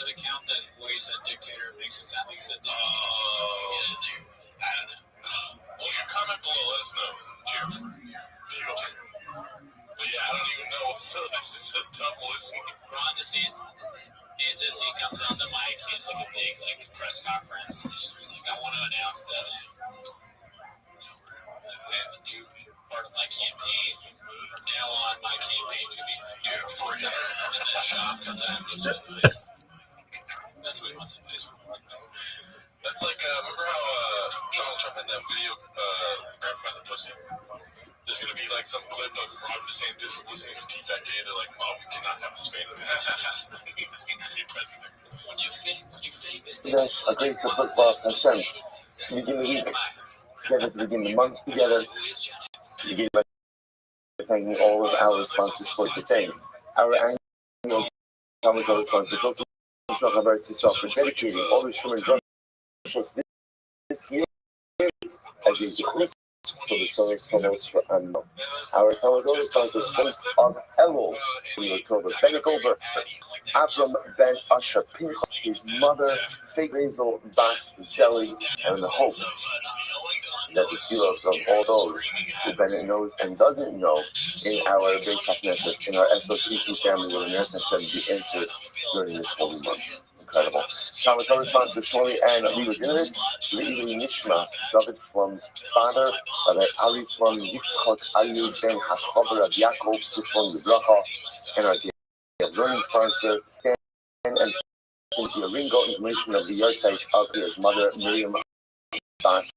his account that voice that dictator makes it sound like he said, oh, I don't know. Well, your comment below, let us know. Beautiful. But yeah, I don't even know. This is a tough listen. Ron DeSantis comes on the mic. He has like a big press conference. And he's like, I want to announce that I have a new part of my campaign. From now on, my campaign to be new for you. And then Sean comes out and gives him advice. That's what he wants advice from. That's like, remember how Donald Trump had that video grab by the pussy? There's going to be like some clip of Ron DeSantis listening to T-Fat K. They're like, oh, we cannot have this man be president. When you famous, they just a great support for Hashem. To begin the week, together to begin the month together, to begin by thanking all of our sponsors for the day. Our annual Talmud sponsor, for dedicating all the Shuman Joshua this year as a zichus for the Soviet Tunnels for Anno. Our Talmud sponsors strength of Elul in October. Ben Goldberg, Avram Ben Asher Pinchas, his mother, Fake Basil Bas Zeli, and the hopes that the heroes of all those who Bennett knows and doesn't know in our base Nefesh, in our SOTC family, will the Hashem be answered during this holy month. Incredible. Talmud sponsor Shmuley and Levi Dinovitz, Levi Nishmas, David Flum's father, Rabbi Ali Flum, Yitzchak Ali Ben Hachaber of Yaakov Sifon Libracha, and our learning sponsor, Dan and Cynthia Ringo, information of the yahrzeit of his mother, Miriam Bas.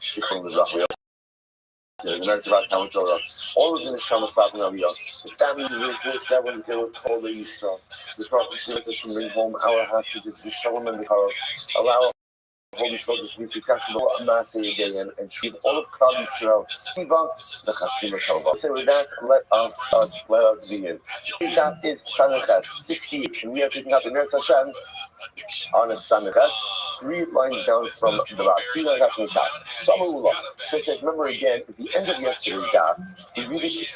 Sifon Libracha. The American Talmud Torah, all of the Neshama Slavin Aliyah, the family who lives that when they were called the Yisrael, the prophet should bring home our hostages, the Shalom and the Harov, allow Holy Soldiers to be successful, Maaseh and treat all of Klal Yisrael, Siva, the Chasima Shalva. So with that, let us begin. That is Sanachat 68, and we are picking up in Eretz Hashem on a Sanachat, 3 lines down from the back. So it says, remember again, at the end of yesterday's daf, we really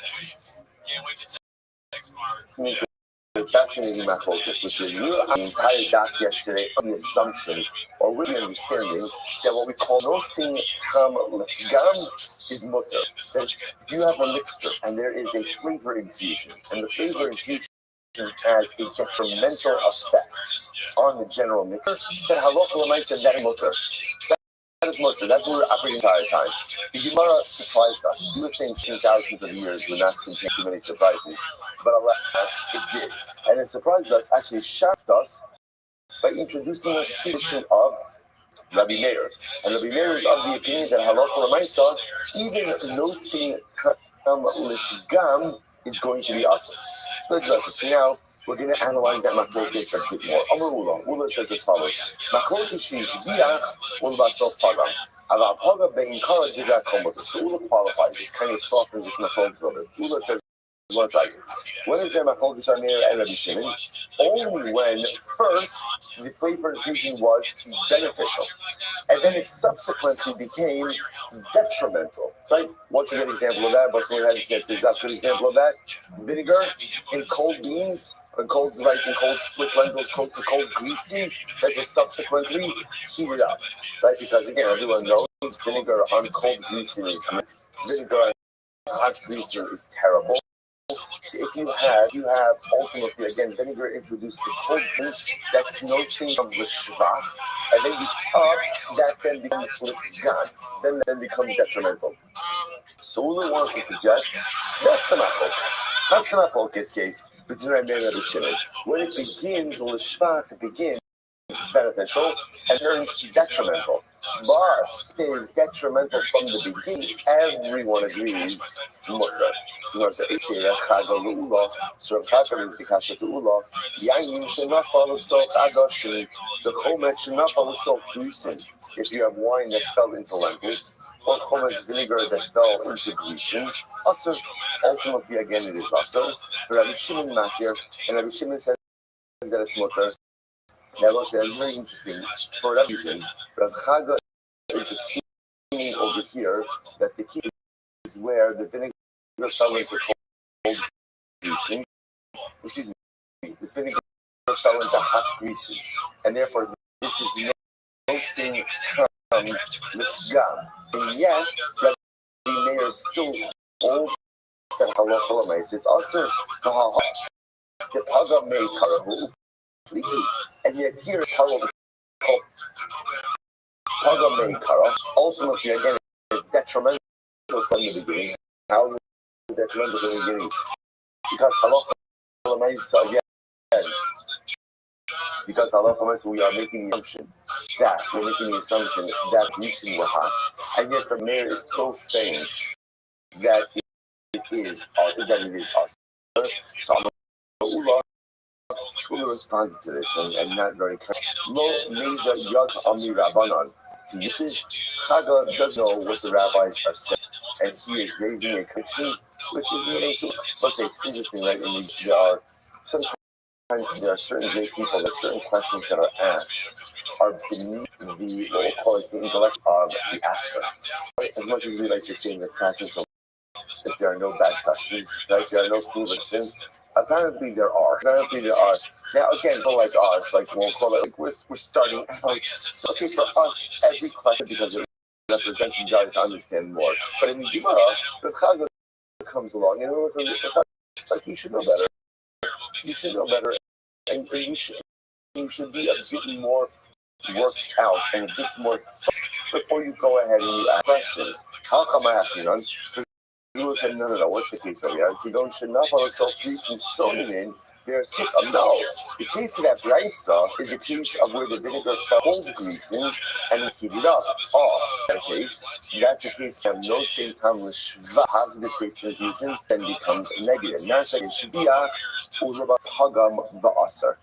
fascinating machlokes, which is you the entire daf yesterday on the assumption or with the understanding that what we call nosing tam lefgam is mutter. That if you have a mixture and there is a flavor infusion, and the flavor infusion has a detrimental effect on the general mixture, then halakha l'maaseh that is mutter. That is mutter. That's what we're operating the entire time. The Gemara surprised us. You would think in thousands of years would not contain too many surprises, but alas, it did. And it surprised us, actually shocked us, by introducing us to the issue of Rabbi Meir. And Rabbi Meir is of the opinion that halakha l'maaseh, even nosing tam lefgam is going to be awesome. So let's address it. So now we're going to analyze that machlokes a bit more. Amar Ula says as follows: machlokes shishbiach ulvasof pagam. Aval paga beinkara divrei komoter. So Ula qualifies this, kind of softens this machlokes a little bit. Ula says, one second. When is there machlokes on Meir and Rabbi Shimon? Only when first the flavor infusion was beneficial, and then it subsequently became detrimental. Right? What's a good example of that? What's one that says is that a good example of that? Vinegar in cold beans, in cold split lentils, cold greasy, that was subsequently heated up. Right? Because again, everyone knows vinegar on cold greasy is good. Vinegar on hot greasy is terrible. So if you have ultimately again vinegar introduced to cold drinks, that's no sign of the shvach, and then that then becomes lifgan, then becomes detrimental. So Ula wants to suggest that's the machlokes case between Rabbi and Rabbi Shimon. When it begins l'shvach, it begins beneficial and turns detrimental. But it is detrimental from the beginning. Everyone agrees mutter. So Rav Chazer is the kasha to Ula. Yayin shenafal l'sok adoshim. The chomet shenafal l'sok grusin. If you have wine that fell into lentils, or chomet vinegar that fell into grusin, also ultimately again it is also. So Rabbi Shimon matir, and Rabbi Shimon says that it's mutter. Now, that's very interesting. For that reason, Rav Chaga is assuming over here that the key is where the vinegar fell into cold greasing. Excuse me, the vinegar fell into hot greasy, and therefore this is no sin tam lifgam. And yet, Rabbi Meir is still old that halacha l'mais. It's also the paga mei karahu completely, and yet here paga mei kara ultimately again is detrimental from the beginning. How is it detrimental from the beginning? Because halacha l'mais again. Because we are making the assumption that greasing were hot, and yet the mayor is still saying that it is us. So Ula responded to this and not very kind. Lo neither yad ami rabbanon. This is Chaga does know what the rabbis are saying, and he is raising a question, which is really so. Let's say it's interesting, right? There are certain great people that certain questions that are asked are beneath what we'll call it the intellect of the asker. Right? As much as we like to say in the classes that there are no bad questions, right? There are no foolish questions. Apparently there are. Now again, people like us, like we'll call it, like we're starting out. Okay, for us, every question because it represents and tries to understand more. But in Gemara, the Chag comes along and it's like you should know better. You should know better, and you should be a bit more worked out and a bit more before you go ahead and you ask questions. How come I ask you? You will say, no, what's the case over here? If you don't should not follow self-greasing sonin, they're sick. No, the case of that brisa is a case of where the vinegar fell greasing and we heat it up. That's a case of no same time with shva, positive taste infusion, then becomes negative. Now it's like it should be a urba pagam va'asar.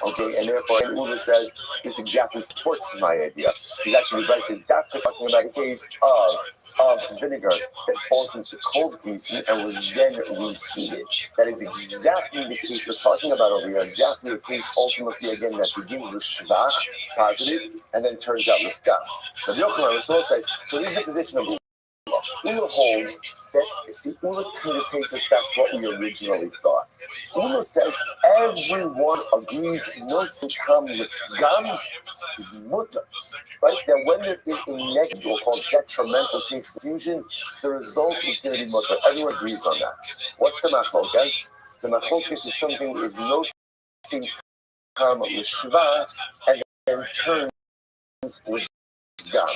Okay, and therefore, and Uda says this exactly supports my idea. He's actually, the brisa says that talking about a case of vinegar that falls into cold greasing and was then reheated. That is exactly the case we're talking about over here. Exactly the case ultimately again that begins with shvach, positive, and then turns out with gam. Now the Yochanan was also so this is the position of Ula holds that Ula kind of takes us back to what we originally thought. Ula says everyone agrees no sikam with gam is mutter. Right? That when there is a negative or called detrimental taste fusion, the result is going to be mutter. Everyone agrees on that. What's the machlokes? The machlokes is something that is no sikam with shva and then turns with gam.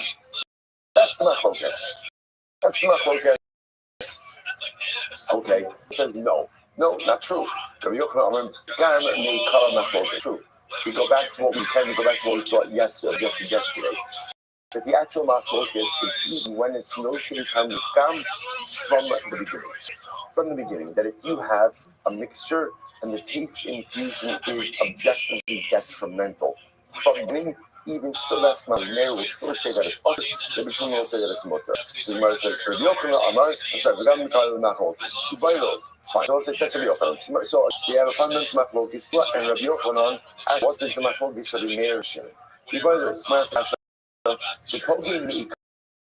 That's the machlokes. That's not okay. Okay, it says no, not true. True. We go back to what we thought yesterday. That the actual machlokes is even when it's no same kind of gam from the beginning. That if you have a mixture and the taste infusion is objectively detrimental from the beginning. Even still, that's not Meir will still say that it's possible. The Bishon will say that it's mutter. So the Gemara says, fine. So let's say so we have a fundamental machlokes, and Rabbi Yochanan asks, what is the machlokes for the Meir Shin? The Kogi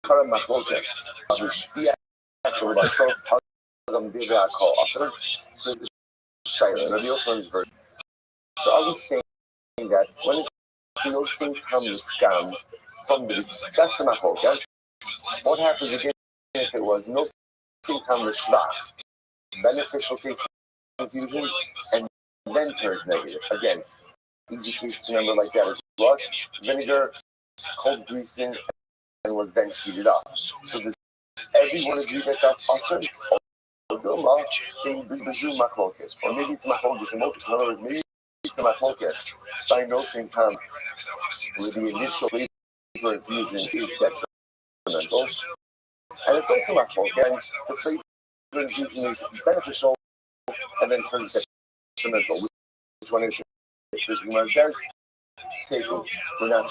Mikara machlokes of the Shpia for myself, Pagam Deva call Asar. So the Shaila, Rabbi Yochanan's version. So are we saying that when it's no same comes gam from the that's the machlokes. What happens again if it was no same comes shva, beneficial taste infusion, and then turns negative? Again, easy case to remember like that is what vinegar, cold greasing, and was then heated up. So does everyone agree that that's awesome? Or maybe it's machlokes in other words, maybe it's a machlokes by no same time where the initial flavor infusion is detrimental, and it's also machlokes the flavor infusion is beneficial and then turns detrimental. Which one is it? Because Gemara says, we're not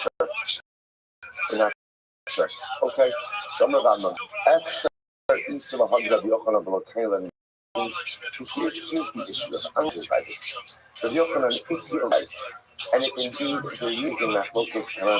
sure. Okay, so I'm about F. So here's the issue of underwriters. The Yochanan, if you're right, and if indeed they're using that locus termo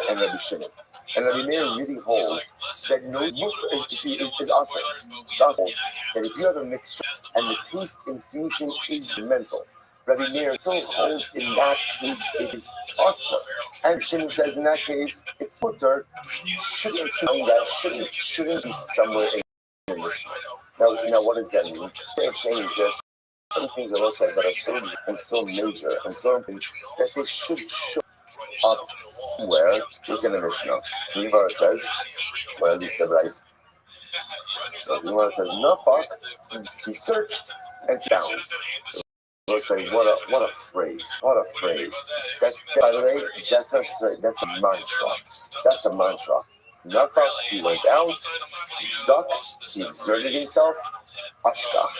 and Rabbi Shimon, and Rabbi Meir really holds that no mutter is awesome. It's awesome that if you have a mixture and the taste infusion is mental, Rabbi Meir still holds in that case it is also. And Shimon says in that case it's mutter. Shouldn't you find that shouldn't be somewhere in the Mishnah? Now what does that mean? They're saying there's some things on those side that are so and so major and so important that they should show up somewhere within the Mishnah. So the Gemara says, well, at least the rice. So the Gemara says, no fuck. He searched and found. We'll say, what a phrase. What a phrase. That, by the way, that's a mantra. That's a mantra. Nafak, he went out, duck, he exerted himself, ashkach,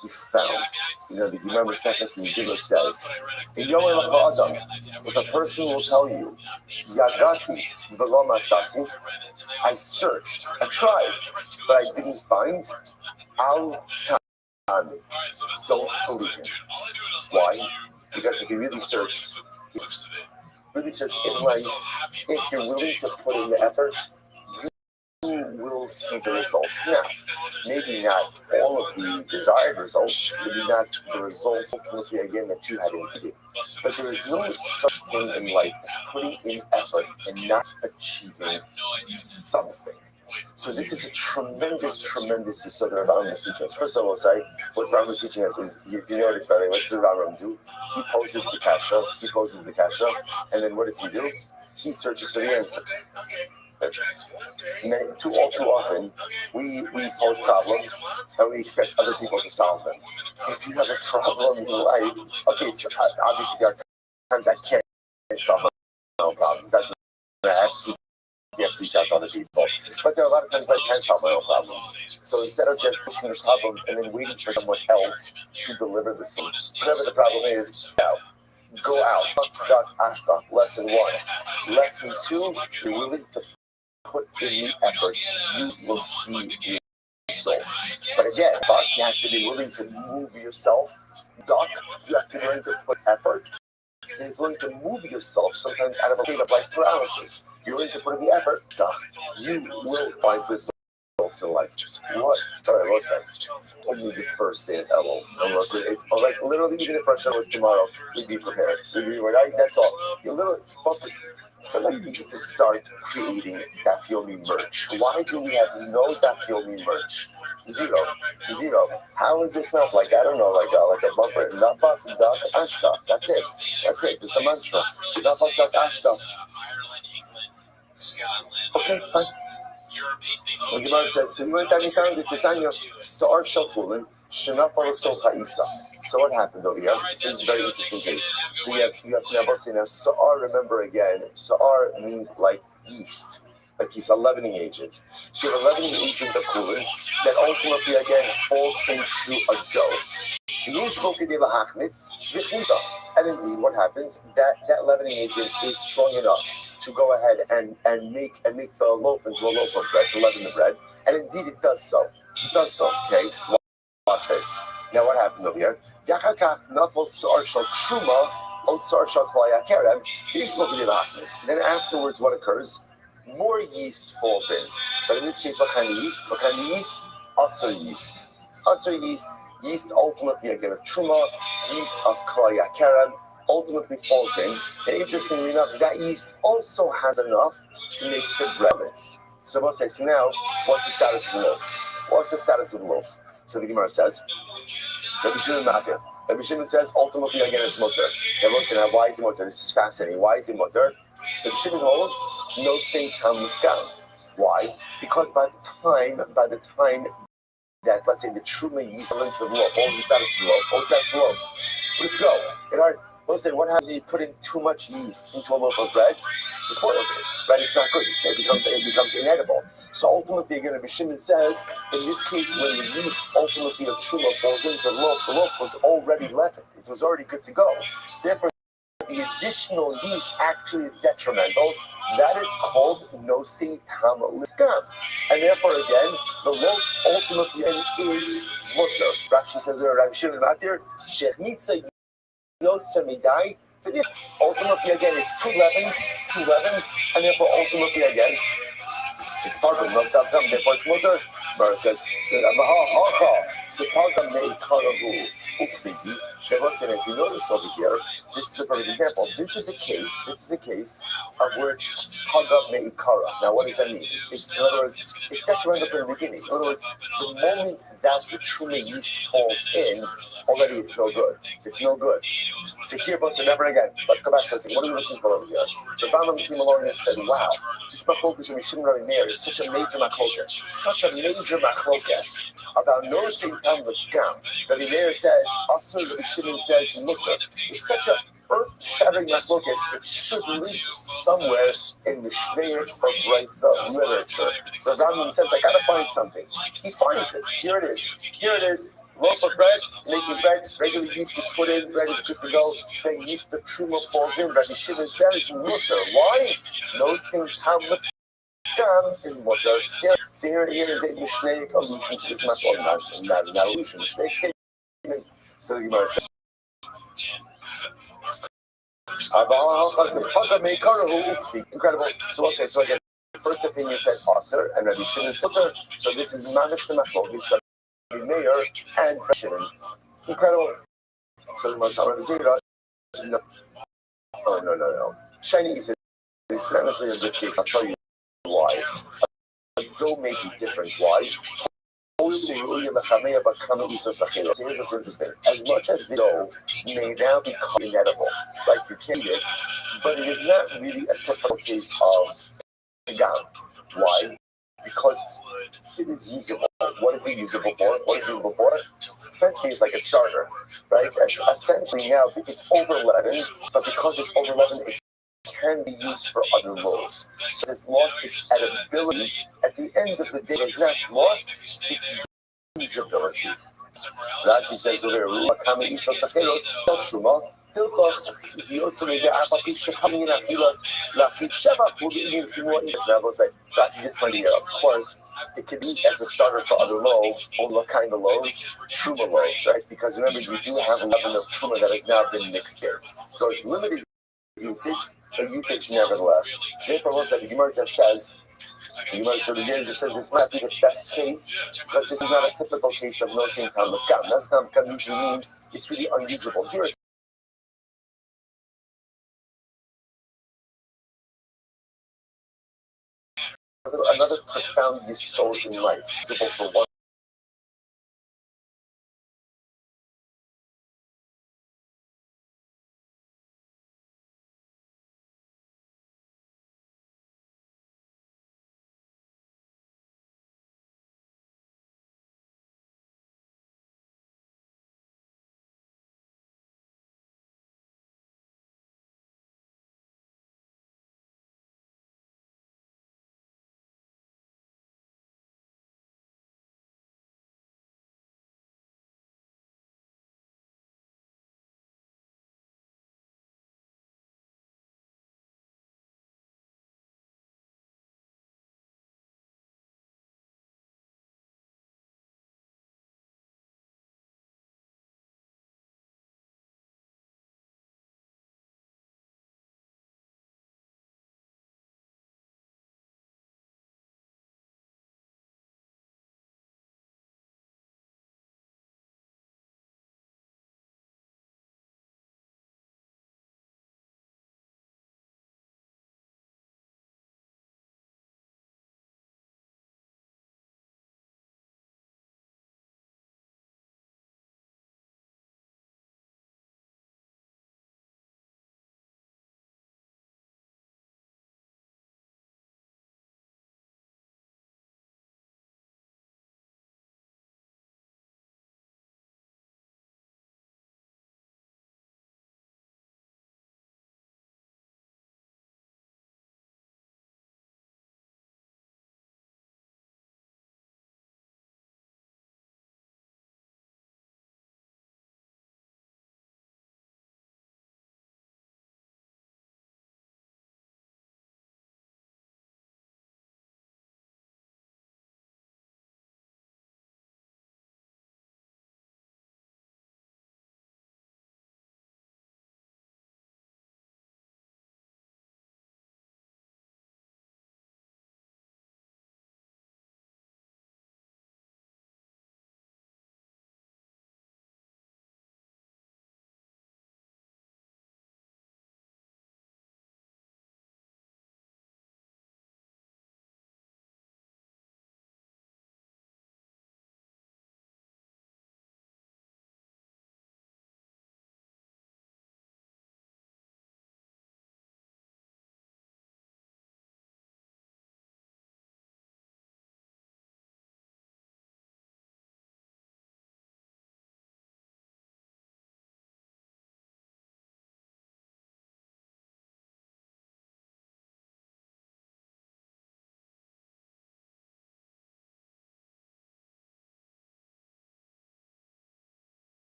he found. The Gemara Mesechus Megillah says, if a person will tell you, Yagati v'lo matzasi, I searched, I tried, but I didn't find, al ta'ani, don't believe him. Why? Because if you really search in life, if you're willing to put in the effort, you will see the results. Now, maybe not all of the desired results, maybe not the results ultimately again that you had intended. But there is no such thing in life as putting in effort and not achieving something. So this is a tremendous yesod that Rambam is teaching us. First of all, I'll say what Rambam is teaching us is, you know this better. What does Rambam do? He poses the kasha, and then what does he do? He searches for the answer. Too often, we pose problems and we expect other people to solve them. If you have a problem in your life, okay, so obviously there are times I can't solve my own problems. That's what I absolutely have to reach out to other people. But there are a lot of times I can solve my own problems. So instead of just fixing the problems and then waiting for someone else to deliver the solution, whatever the problem is, go out. Ashka, lesson 1. Lesson 2, you're willing to put in the effort, you will see the results. But again, you have to be willing to move yourself. You have to be willing to put effort. And you're willing to move yourself sometimes out of a state of life paralysis. You're willing to put in the effort. You will find results in life. What? All right, what's that? Only the first day of Elul. It's like literally, even if our show was tomorrow, we'd be prepared. So that's all. You're literally focused. Somebody needs to start creating Daf Yomi merch. Why do we have no Daf Yomi merch? Zero. How is this not like, I don't know, like a bumper? Nafak, Dak, Ashta. That's it. It's a mantra. Nafak, Dak, Ashta. Okay, fine. The Gemara says, so you went down and found the Pisanyo, Sa'ar Shalchulin, Shanafal Socha Isa. So what happened over here? This is a very interesting case. So you have now, Sa'ar, remember again, Sa'ar means like yeast, like he's a leavening agent. So you have a leavening agent of Kulin that ultimately again falls into a dough. And indeed, what happens? That leavening agent is strong enough to go ahead and make the loaf into a loaf of bread, to leaven the bread. And indeed, it does so. Okay? Watch this. Now, what happened over here? Then afterwards, what occurs? More yeast falls in. But in this case, what kind of yeast? Aser yeast. Yeast ultimately again of truma, yeast of klaya kerem, ultimately falls in. And interestingly enough, that yeast also has enough to make the bread. So we'll say, so now, what's the status of the loaf? So the Gemara says, Rabbi Shimon not here. Rabbi Shimon says, ultimately again it's mutter. Now we'll say, now why is he mutter? This is fascinating. Why is he mutter? Rabbi Shimon holds no same kam mifkan. Why? Because by the time that, let's say, the truma yeast fell into the loaf, what was the status of the loaf? Good to go. We'll say, what happens when you put in too much yeast into a loaf of bread? It spoils it. Right? It's not good. It becomes inedible. So ultimately, again, Rabbi Shimon says, in this case, when the yeast ultimately of truma falls into the loaf was already leavened. It was already good to go. Therefore, the additional yeast actually is detrimental. That is called nosing tam lifgam. And therefore, again, the loaf ultimately is mutter. Rashi says, Rabbi Shimon Matir, Shech Mitzah Yosemidai. Ultimately, again, it's too leavened, and therefore, ultimately, again, it's part of not self-come, therefore it's mutter. Mara says, the Parga made Karavu, Upfigi, Listen, if you notice over here, this is a perfect example. This is a case of where it's Haga Me'ikara. Now, what does that mean? In other words, it's detrimental from the beginning. In other words, the moment that the truma yeast falls in, already it's no good. It's no good. So here, but never again. Let's go back to this. What are we looking for over here? The Rambam came along and said, wow, this machlokas with Rishon Rabbi Meir is such a major machlokas about noticing Tam with Gam. Rabbi Meir says, Asur, Rabbi Shimon says, Mutter. It's such a earth-shattering machlokas, it should lead somewhere in the Shnei or Brisa literature. So Rambam says, I gotta find something. He finds it. Here it is. Loaf of bread, making bread, regular yeast is put in, bread is good to go, then yeast of truma falls in. Rabbi Shimon says, Mutter. Why? No sing Tam with Gam is Mutter. So here is a Mishnaic allusion to this machlokas. Not an allusion, Mishnaic statement. So the Gemara says, incredible. So we'll say, so again, the first opinion said Aser and Rabbi Shimon Mutter. So this is Mamish the Machlokas, Rabbi Meir and Shimon. Incredible. So the Gemara says, no. Shiny is not necessarily a good case. I'll tell you why. A dough may be different. Why? So here's what's interesting. As much as the dough may now become inedible, like you can eat it, but it is not really a typical case of gam. Why? Because it is usable. What is it usable for? Essentially, it's like a starter, right? Essentially now it's over-leavened, but because it's over-leavened, it can be used for other loaves. So it's lost its edibility. At the end of the day, it's not lost its usability. Rashi says over here, Rashi just pointing out, of course, it can be as a starter for other loaves. What kind of loaves? Truma loaves, right? Because remember, you do have a leaven of truma that has now been mixed in. So it's limited usage, but usage nevertheless. So the Gemara just says, the Gemara just says this might be the best case because this is not a typical case of no same kind of gam. That's not gam usually mean it's really unusable. Here is another profound yesod in life, usable for one